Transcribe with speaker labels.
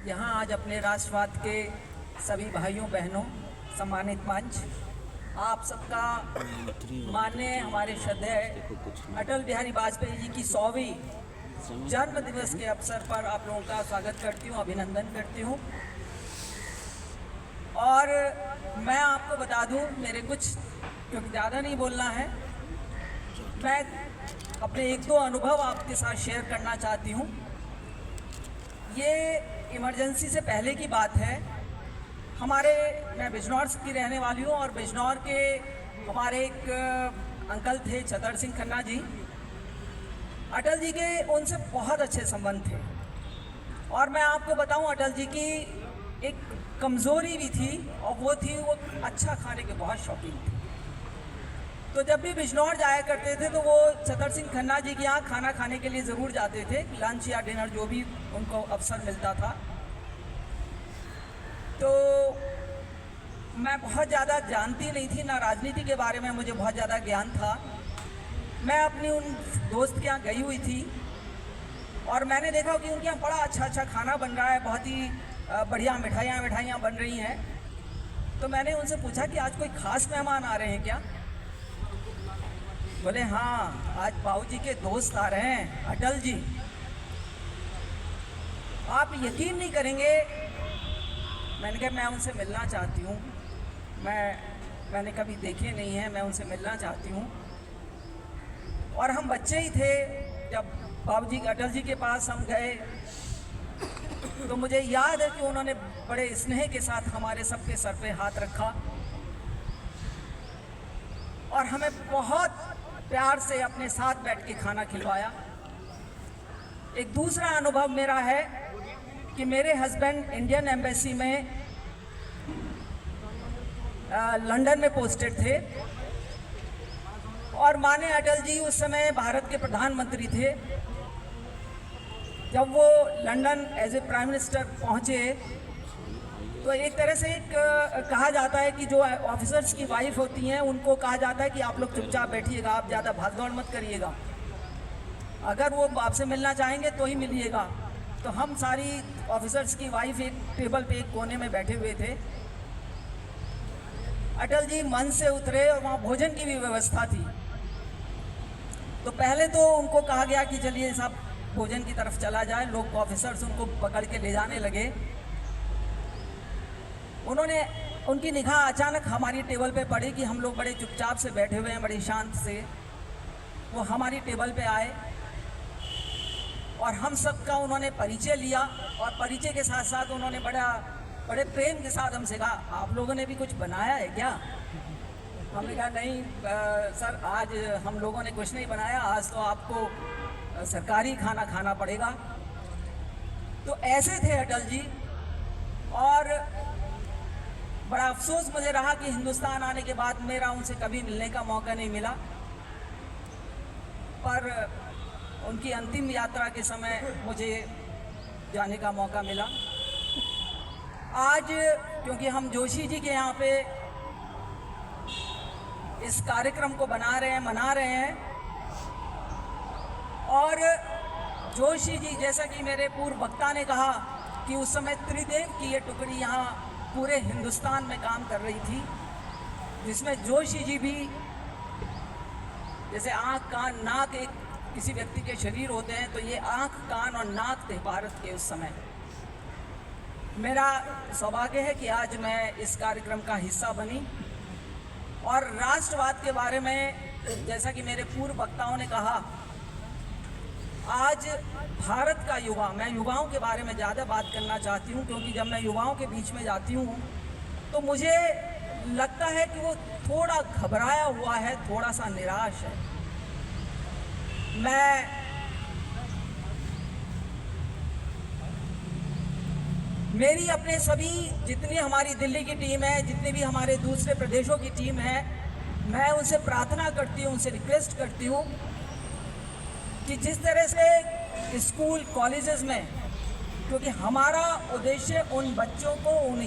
Speaker 1: यहाँ आज अपने राष्ट्रवाद के सभी भाइयों बहनों, सम्मानित मंच, आप सबका माननीय हमारे श्रद्धेय अटल बिहारी वाजपेयी जी की 100वीं जन्म दिवस के अवसर पर आप लोगों का स्वागत करती हूँ, अभिनंदन करती हूँ। और मैं आपको बता दूँ, मेरे कुछ क्योंकि ज़्यादा नहीं बोलना है, मैं अपने एक दो अनुभव आपके साथ शेयर करना चाहती हूँ। ये इमरजेंसी से पहले की बात है। मैं बिजनौर की रहने वाली हूँ और बिजनौर के हमारे एक अंकल थे, छतर सिंह खन्ना जी। अटल जी के उनसे बहुत अच्छे संबंध थे और मैं आपको बताऊं, अटल जी की एक कमज़ोरी भी थी और वो अच्छा खाने के बहुत शौकीन थे। तो जब भी बिजनौर जाया करते थे तो वो छतर सिंह खन्ना जी के यहाँ खाना खाने के लिए ज़रूर जाते थे, लंच या डिनर जो भी उनको अवसर मिलता था। तो मैं बहुत ज़्यादा जानती नहीं थी, ना राजनीति के बारे में मुझे बहुत ज़्यादा ज्ञान था। मैं अपनी उन दोस्त के यहाँ गई हुई थी और मैंने देखा कि उनके यहाँ बड़ा अच्छा खाना बन रहा है, बहुत ही बढ़िया मिठाइयाँ बन रही हैं। तो मैंने उनसे पूछा कि आज कोई ख़ास मेहमान आ रहे हैं क्या? बोले हाँ, आज बाबूजी के दोस्त आ रहे हैं, अटल जी। आप यकीन नहीं करेंगे, मैंने कहा मैं उनसे मिलना चाहती हूँ, मैंने कभी देखे नहीं है, मैं उनसे मिलना चाहती हूँ। और हम बच्चे ही थे जब बाबूजी अटल जी के पास हम गए, तो मुझे याद है कि उन्होंने बड़े स्नेह के साथ हमारे सबके सर पे हाथ रखा और हमें बहुत प्यार से अपने साथ बैठ के खाना खिलवाया। एक दूसरा अनुभव मेरा है कि मेरे हस्बैंड इंडियन एम्बेसी में लंदन में पोस्टेड थे और माननीय अटल जी उस समय भारत के प्रधानमंत्री थे। जब वो London as a prime minister पहुँचे तो एक तरह से कहा जाता है कि जो ऑफिसर्स की वाइफ होती हैं उनको कहा जाता है कि आप लोग चुपचाप बैठिएगा, आप ज़्यादा भागदौड़ मत करिएगा, अगर वो आपसे मिलना चाहेंगे तो ही मिलिएगा। तो हम सारी ऑफिसर्स की वाइफ एक टेबल पे एक कोने में बैठे हुए थे। अटल जी मंच से उतरे और वहाँ भोजन की भी व्यवस्था थी। तो पहले तो उनको कहा गया कि चलिए साहब भोजन की तरफ चला जाए, लोग ऑफिसर्स उनको पकड़ के ले जाने लगे। उनकी निगाह अचानक हमारी टेबल पे पड़ी कि हम लोग बड़े चुपचाप से बैठे हुए हैं, बड़े शांत से। वो हमारी टेबल पे आए और हम सबका उन्होंने परिचय लिया और परिचय के साथ साथ उन्होंने बड़े प्रेम के साथ हमसे कहा, आप लोगों ने भी कुछ बनाया है क्या? हमने कहा नहीं सर, आज हम लोगों ने कुछ नहीं बनाया, आज तो आपको सरकारी खाना खाना पड़ेगा। तो ऐसे थे अटल जी। और बड़ा अफसोस मुझे रहा कि हिंदुस्तान आने के बाद मेरा उनसे कभी मिलने का मौका नहीं मिला, पर उनकी अंतिम यात्रा के समय मुझे जाने का मौका मिला। आज क्योंकि हम जोशी जी के यहाँ पे इस कार्यक्रम को मना रहे हैं और जोशी जी, जैसा कि मेरे पूर्व वक्ता ने कहा कि उस समय त्रिदेव की ये टुकड़ी यहाँ पूरे हिंदुस्तान में काम कर रही थी, जिसमें जोशी जी भी, जैसे आँख कान नाक एक किसी व्यक्ति के शरीर होते हैं, तो ये आँख कान और नाक थे भारत के उस समय। मेरा सौभाग्य है कि आज मैं इस कार्यक्रम का हिस्सा बनी और राष्ट्रवाद के बारे में, जैसा कि मेरे पूर्व वक्ताओं ने कहा, आज भारत का युवा, मैं युवाओं के बारे में ज़्यादा बात करना चाहती हूँ क्योंकि जब मैं युवाओं के बीच में जाती हूँ तो मुझे लगता है कि वो थोड़ा घबराया हुआ है, थोड़ा सा निराश है। मेरी अपने सभी, जितनी हमारी दिल्ली की टीम है, जितनी भी हमारे दूसरे प्रदेशों की टीम है, मैं उनसे प्रार्थना करती हूँ, उनसे रिक्वेस्ट करती हूँ कि जिस तरह से स्कूल कॉलेजेस में, क्योंकि हमारा उद्देश्य उन बच्चों को, उन